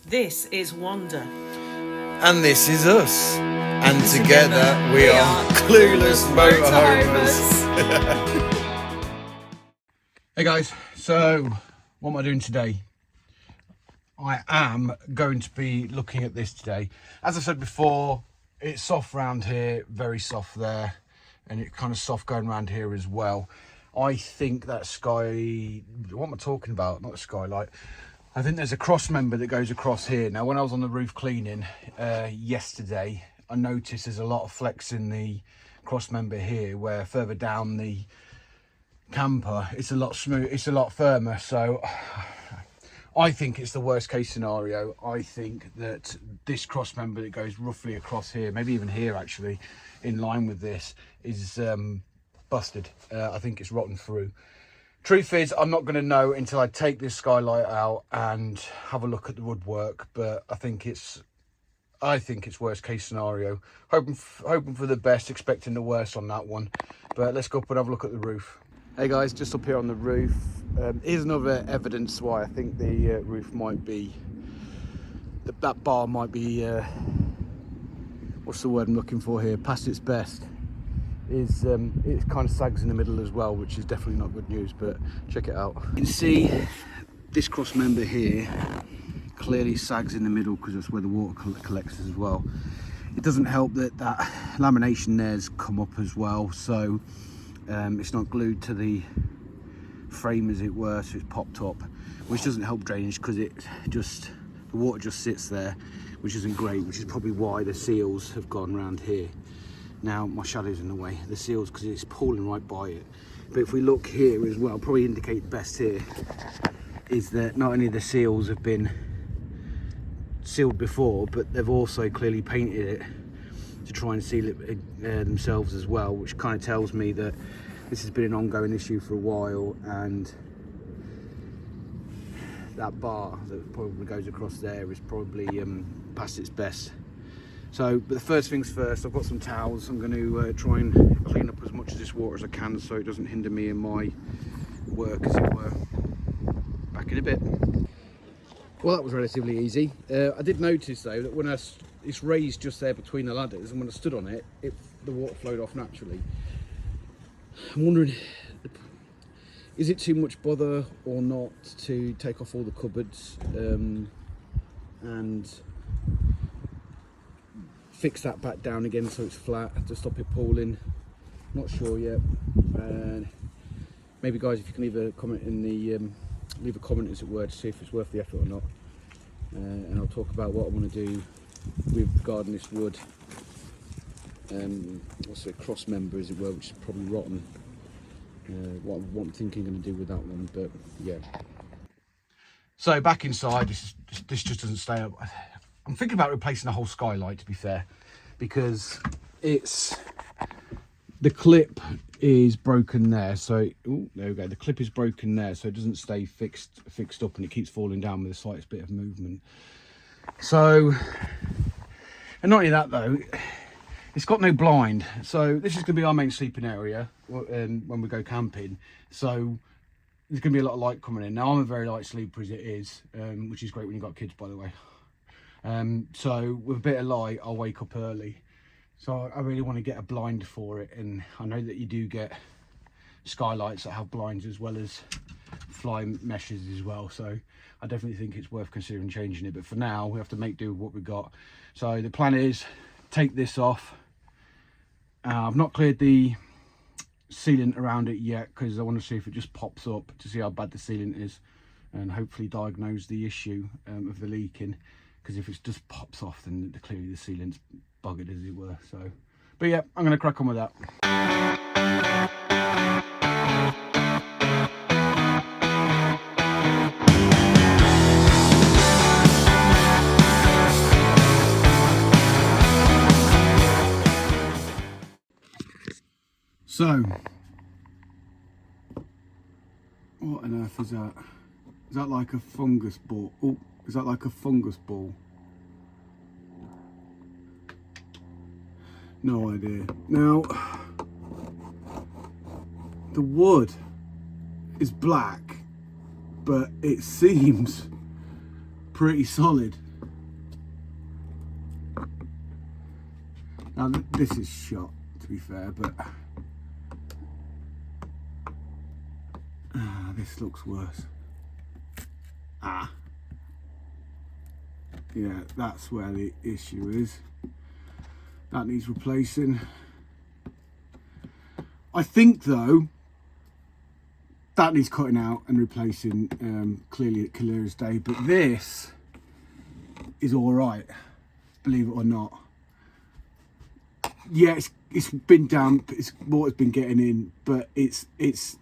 This is Wanda. And this is us. And together we are Clueless Motorhomers. Hey guys, so what am I doing today? I am going to be looking at this today. As I said before, it's soft round here, very soft there, and it's kind of soft going around here as well. I think that what am I talking about? Not a skylight. I think there's a cross member that goes across here. Now, when I was on the roof cleaning yesterday, I noticed there's a lot of flex in the cross member here, where further down the camper, it's a lot smooth, it's a lot firmer. So I think it's the worst case scenario. I think that this cross member that goes roughly across here, maybe even here actually, in line with this, is busted. I think it's rotten through. Truth is, I'm not going to know until I take this skylight out and have a look at the woodwork, but I think it's worst case scenario. Hoping for the best, expecting the worst on that one. But let's go up and have a look at the roof. Hey guys, just up here on the roof. Here's another evidence why I think the roof might be, that bar might be, what's the word I'm looking for here, past its best. It kind of sags in the middle as well, which is definitely not good news, but check it out. You can see this cross member here clearly sags in the middle because that's where the water collects as well. It doesn't help that that lamination there's come up as well, so it's not glued to the frame as it were, so it's popped up, which doesn't help drainage because the water just sits there, which isn't great, which is probably why the seals have gone around here. Now my shadow's in the way, the seals, because it's pulling right by it. But if we look here as well, probably indicate best here is that not only the seals have been sealed before, but they've also clearly painted it to try and seal it themselves as well, which kind of tells me that this has been an ongoing issue for a while, and that bar that probably goes across there is probably past its best. So, but the first things first, I've got some towels. I'm going to try and clean up as much of this water as I can so it doesn't hinder me in my work, as it were. Back in a bit. Well, that was relatively easy. I did notice though that when it's raised just there between the ladders, and when I stood on it, the water flowed off naturally. I'm wondering, is it too much bother or not to take off all the cupboards and fix that back down again so it's flat to stop it pooling? Not sure yet. Maybe guys, if you can leave a comment in the leave a comment as it were to see if it's worth the effort or not, and I'll talk about what I want to do with regarding this wood. Also a cross member as it were, which is probably rotten. What I'm thinking I'm going to do with that one, but yeah. So back inside, this just doesn't stay up. I'm thinking about replacing the whole skylight, to be fair, because the clip is broken there. So there we go. The clip is broken there, so it doesn't stay fixed up, and it keeps falling down with the slightest bit of movement. So, and not only that though, it's got no blind. So this is going to be our main sleeping area when we go camping. So there's going to be a lot of light coming in. Now I'm a very light sleeper as it is, which is great when you've got kids, by the way. So with a bit of light, I'll wake up early. So I really want to get a blind for it, and I know that you do get skylights that have blinds as well as fly meshes as well. So I definitely think it's worth considering changing it. But for now, we have to make do with what we've got. So the plan is take this off. I've not cleared the sealant around it yet because I want to see if it just pops up to see how bad the sealant is, and hopefully diagnose the issue of the leaking. Because if it just pops off, then clearly the sealant's buggered, as it were. So, but yeah, I'm going to crack on with that. So, what on earth is that? Is that like a fungus ball? Oh, is that like a fungus ball? No idea. Now, the wood is black, but it seems pretty solid. Now this is shot, to be fair, but this looks worse. Yeah, that's where the issue is. That needs replacing. I think though that needs cutting out and replacing, clearly clear as day, but this is all right, believe it or not. Yeah, it's been damp, water's been getting in, but it's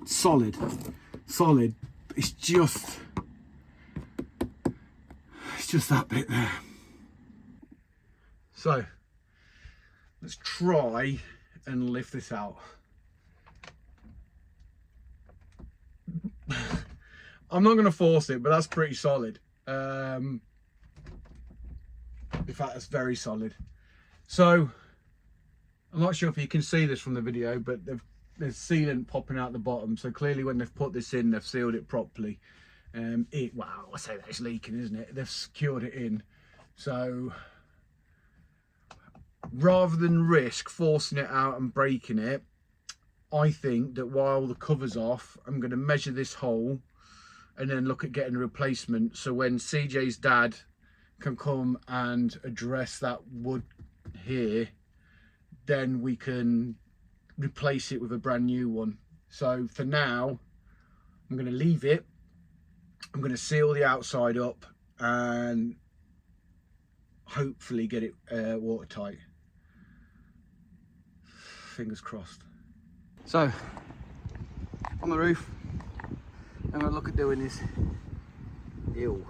solid. It's just that bit there. So let's try and lift this out. I'm not going to force it, but that's pretty solid. In fact, that's very solid. So I'm not sure if you can see this from the video, but there's sealant popping out the bottom. So clearly when they've put this in, they've sealed it properly. Wow, I say that it's leaking, isn't it? They've secured it in. So rather than risk forcing it out and breaking it, I think that while the cover's off, I'm going to measure this hole and then look at getting a replacement. So when CJ's dad can come and address that wood here, then we can replace it with a brand new one. So for now, I'm going to leave it. I'm going to seal the outside up and hopefully get it watertight. Fingers crossed. So, on the roof, I'm going to look at doing this. Ew.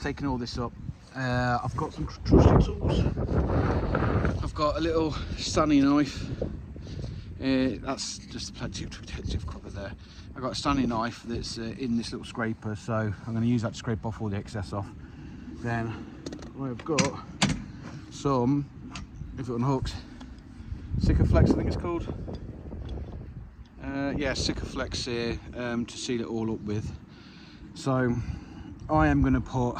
Taking all this up. I've got some trusty tools. I've got a little Stanley knife. That's just a protective cover there. I've got a Stanley knife that's in this little scraper, so I'm going to use that to scrape off all the excess off. Then I've got some, if it unhooks, Sikaflex I think it's called. Yeah, Sikaflex here to seal it all up with. So I am going to put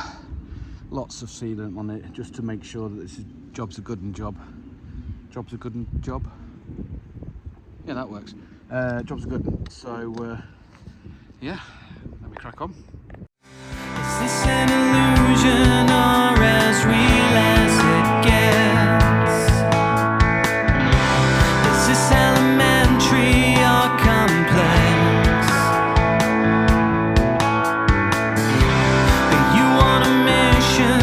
lots of sealant on it just to make sure that this job's a good job. Job's a good job. Yeah, that works. Job's a good. So yeah, let me crack on. Is this an illusion or as real as it gets? Is this elementary or complex? Are you on a mission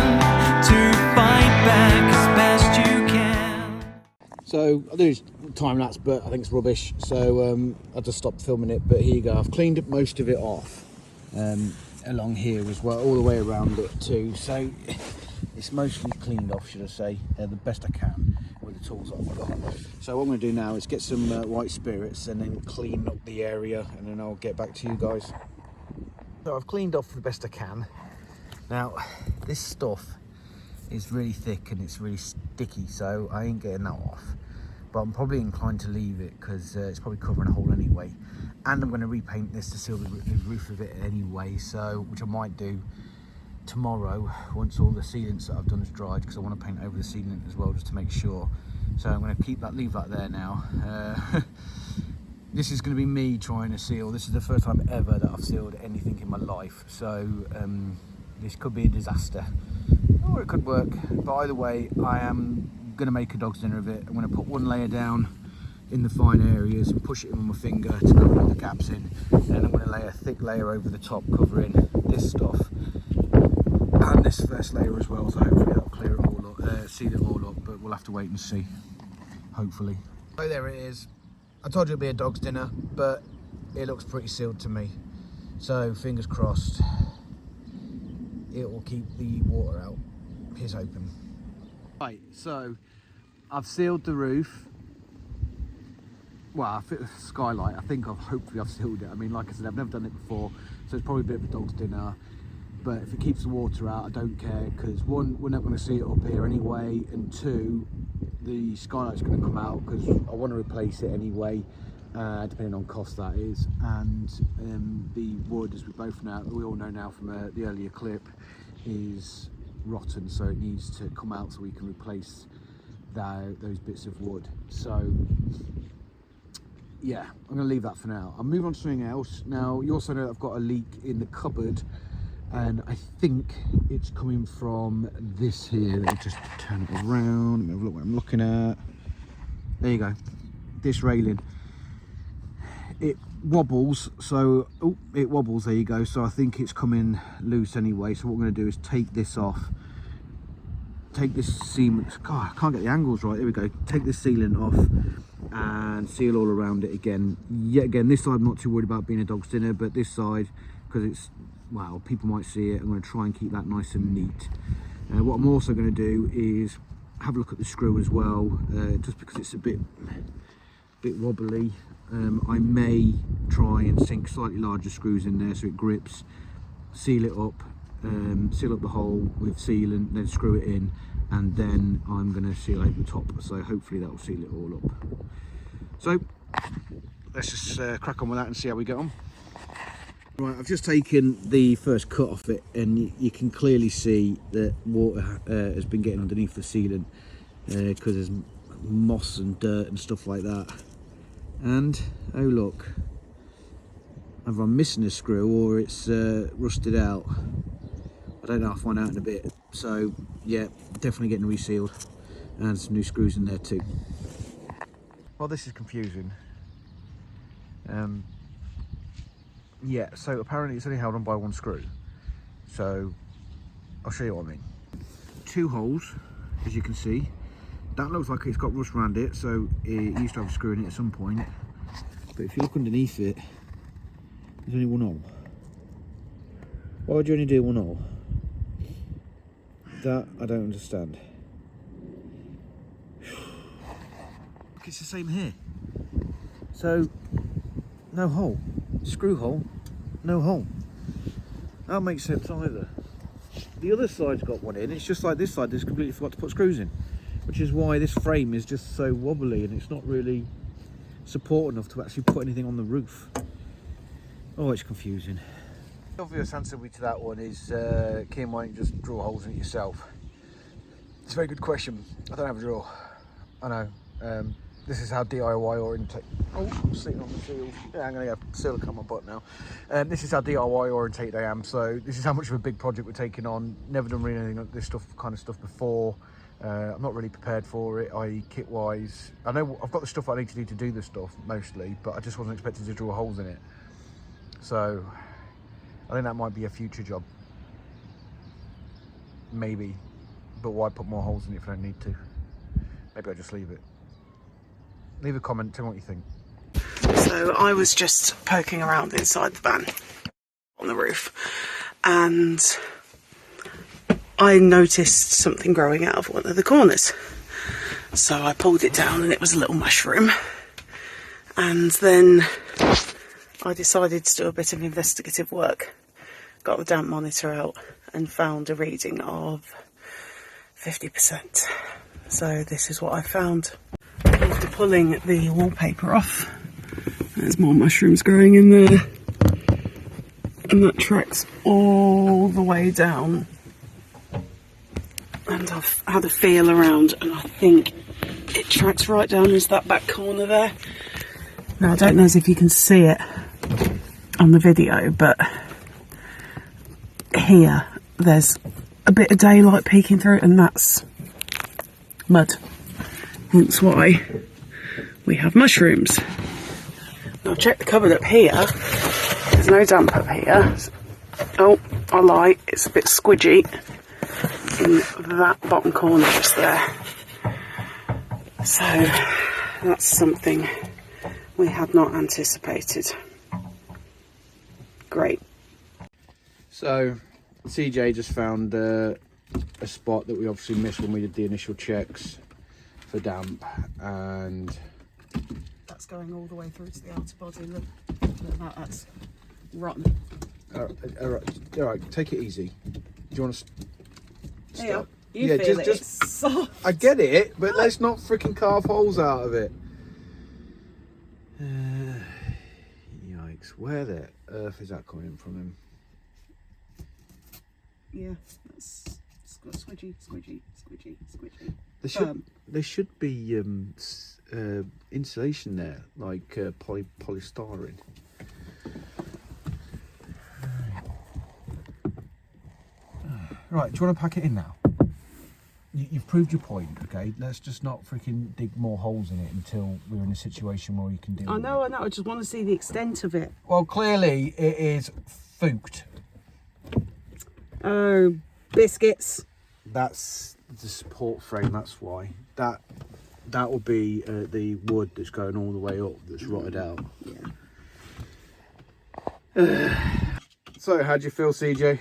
to fight back as best you can? So I'll do time lapse, but I think it's rubbish, so I'll just stop filming it. But here you go, I've cleaned up most of it off along here as well, all the way around it too, so it's mostly cleaned off, should I say, the best I can with the tools I've got. So what I'm going to do now is get some white spirits and then clean up the area, and then I'll get back to you guys. So I've cleaned off the best I can. Now this stuff is really thick and it's really sticky, so I ain't getting that off. But I'm probably inclined to leave it because it's probably covering a hole anyway. And I'm going to repaint this to seal the roof of it anyway, so which I might do tomorrow once all the sealants that I've done is dried, because I want to paint over the sealant as well just to make sure. So I'm going to leave that there now. This is going to be me trying to seal. This is the first time ever that I've sealed anything in my life, so this could be a disaster, or it could work. But either way, I am going to make a dog's dinner of it. I'm going to put one layer down in the fine areas and push it in with my finger to cover all the gaps in, and I'm going to lay a thick layer over the top covering this stuff and this first layer as well, so hopefully that'll clear it all up, seal it all up, but we'll have to wait and see, hopefully. So there it is. I told you it'd be a dog's dinner, but it looks pretty sealed to me, so fingers crossed it will keep the water out. Here's hoping. Right, so I've sealed the roof. Well, Skylight, I think hopefully I've sealed it. I mean, like I said, I've never done it before, so it's probably a bit of a dog's dinner. But if it keeps the water out, I don't care, because one, we're not going to see it up here anyway, and two, the Skylight's going to come out because I want to replace it anyway, depending on cost that is. And the wood, as we all know now from the earlier clip, is rotten, so it needs to come out so we can replace those bits of wood. So yeah, I'm going to leave that for now. I'll move on to something else. Now, you also know that I've got a leak in the cupboard, and I think it's coming from this here. Let me just turn it around. Let me have a look what I'm looking at. There you go. This railing. It wobbles, so it wobbles. There you go. So I think it's coming loose anyway. So what we're going to do is take this off. Take this sealant. God, I can't get the angles right. There we go. Take this sealant off and seal all around it again. Yet again, this side I'm not too worried about being a dog's dinner, but this side, because it's, well, people might see it, I'm going to try and keep that nice and neat. What I'm also going to do is have a look at the screw as well, just because it's a bit wobbly. I may try and sink slightly larger screws in there so it grips, seal it up, seal up the hole with sealant, then screw it in, and then I'm going to seal out the top, so hopefully that will seal it all up. So let's just crack on with that and see how we get on. Right, I've just taken the first cut off it, and you can clearly see that water has been getting underneath the sealant because there's moss and dirt and stuff like that. And oh look, either I'm missing a screw or it's rusted out. I don't know, I'll find out in a bit. So yeah, definitely getting resealed, and some new screws in there too. Well, this is confusing. Yeah, so apparently it's only held on by one screw. So I'll show you what I mean. Two holes, as you can see. That looks like it's got rust around it, so it used to have a screw in it at some point. But if you look underneath it, there's only one hole. Why would you only do one hole? That I don't understand. Look, it's the same here. So, no hole. Screw hole, no hole. That don't make sense either. The other side's got one in. It's just like this side, they just completely forgot to put screws in, which is why this frame is just so wobbly and it's not really support enough to actually put anything on the roof. Oh, it's confusing. The obvious answer to that one is, Kim, why don't you just draw holes in it yourself? It's a very good question. I don't have a drill. I know. This is how DIY orientate. Oh, I'm sitting on the seal. Yeah, I'm going to get silicone on my butt now. This is how DIY orientated I am. So this is how much of a big project we're taking on. Never done really anything like this kind of stuff before. I'm not really prepared for it, i.e. kit-wise. I know I've got the stuff I need to do the stuff mostly, but I just wasn't expecting to drill holes in it. So I think that might be a future job. Maybe. But why put more holes in it if I don't need to? Maybe I'll just leave it. Leave a comment, tell me what you think. So I was just poking around inside the van on the roof, and I noticed something growing out of one of the corners. So I pulled it down and it was a little mushroom. And then I decided to do a bit of investigative work. Got the damp monitor out and found a reading of 50%. So this is what I found. After pulling the wallpaper off, there's more mushrooms growing in there. And that tracks all the way down. And I've had a feel around, and I think it tracks right down into that back corner there. Now, I don't know if you can see it on the video, but here there's a bit of daylight peeking through, and that's mud. Hence why we have mushrooms. Now, check the cupboard up here. There's no damp up here. Oh, I lie, it's a bit squidgy in that bottom corner just there. So that's something we had not anticipated. Great. So CJ just found a spot that we obviously missed when we did the initial checks for damp, and That's going all the way through to the outer body. Look at that, that's rotten. all right, take it easy. Do you want to Yeah, stop? you feel it. It's soft. I get it, but let's not freaking carve holes out of it. Yikes, where the earth is that coming from him? Yeah, that's Squidgy, squidgy, squidgy, squidgy. There should be insulation there, like polystyrene. Right, do you want to pack it in now? You've proved your point, okay? Let's just not freaking dig more holes in it until we're in a situation where you can do it. I know. I just want to see the extent of it. Well, clearly it is fooked. Oh, biscuits. That's the support frame, that's why. That will be the wood that's going all the way up, that's rotted out. Yeah. So, how do you feel, CJ?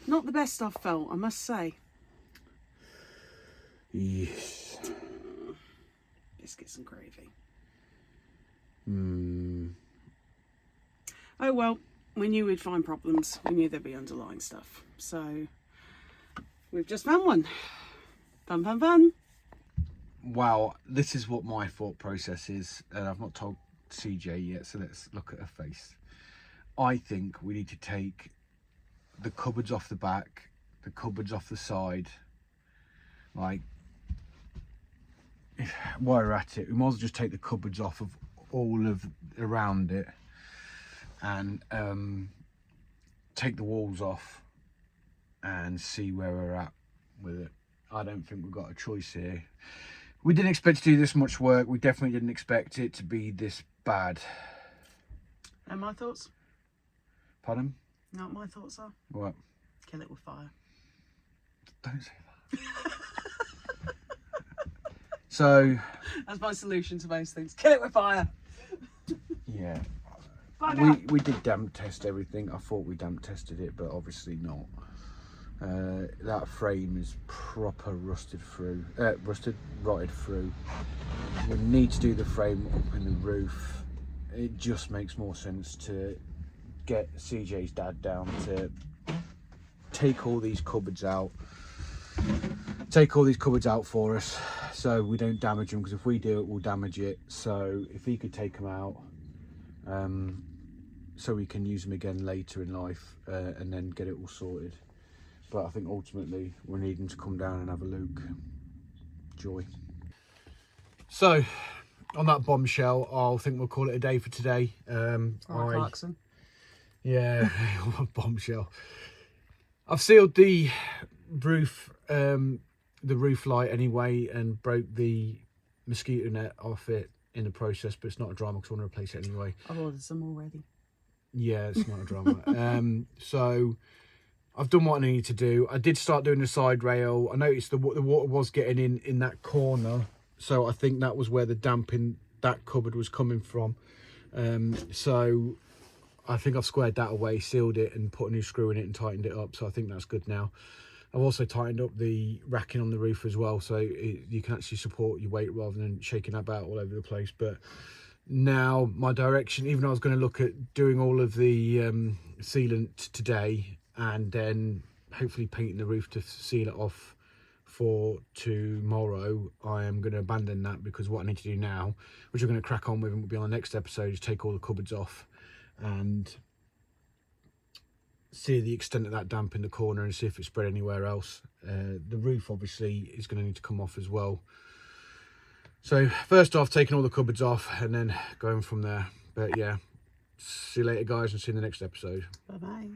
Not the best I've felt, I must say. Yes. Biscuits and gravy. Oh, well, we knew we'd find problems. We knew there'd be underlying stuff. So, we've just found one. Fun, fun, fun. Wow, this is what my thought process is, and I've not told CJ yet, so let's look at her face. I think we need to take the cupboards off the back, the cupboards off the side. Like, while we're at it, we might as well just take the cupboards off of all of around it, and take the walls off and see where we're at with it. I don't think we've got a choice here. We didn't expect to do this much work. We definitely didn't expect it to be this bad. And my thoughts? Pardon? Not my thoughts are. What? Kill it with fire. Don't say that. So, that's my solution to most things. Kill it with fire. Yeah. Fire. We did damp test everything. I thought we damp tested it, but obviously not. That frame is proper rotted through. Rotted through. We need to do the frame up in the roof. It just makes more sense to get CJ's dad down to take all these cupboards out. Take all these cupboards out for us, so we don't damage them, because if we do it, we'll damage it. So if he could take them out, so we can use them again later in life, and then get it all sorted. But I think ultimately we need him to come down and have a look. Joy. So on that bombshell, I think we'll call it a day for today. Clarkson. Yeah, bombshell. I've sealed the roof light anyway, and broke the mosquito net off it in the process, but it's not a drama because I want to replace it anyway. I've ordered some already. Yeah, it's not a drama. So I've done what I need to do. I did start doing the side rail. I noticed the water was getting in that corner, so I think that was where the damp in that cupboard was coming from. So I think I've squared that away, sealed it, and put a new screw in it and tightened it up, so I think that's good now. I've also tightened up the racking on the roof as well, so you can actually support your weight rather than shaking that about all over the place. But now my direction, even though I was going to look at doing all of the sealant today, and then hopefully painting the roof to seal it off for tomorrow, I am going to abandon that, because what I need to do now, which I'm going to crack on with and will be on the next episode, is take all the cupboards off and see the extent of that damp in the corner and see if it's spread anywhere else. The roof obviously is going to need to come off as well. So first off, taking all the cupboards off and then going from there. But yeah, see you later guys, and see you in the next episode. Bye bye.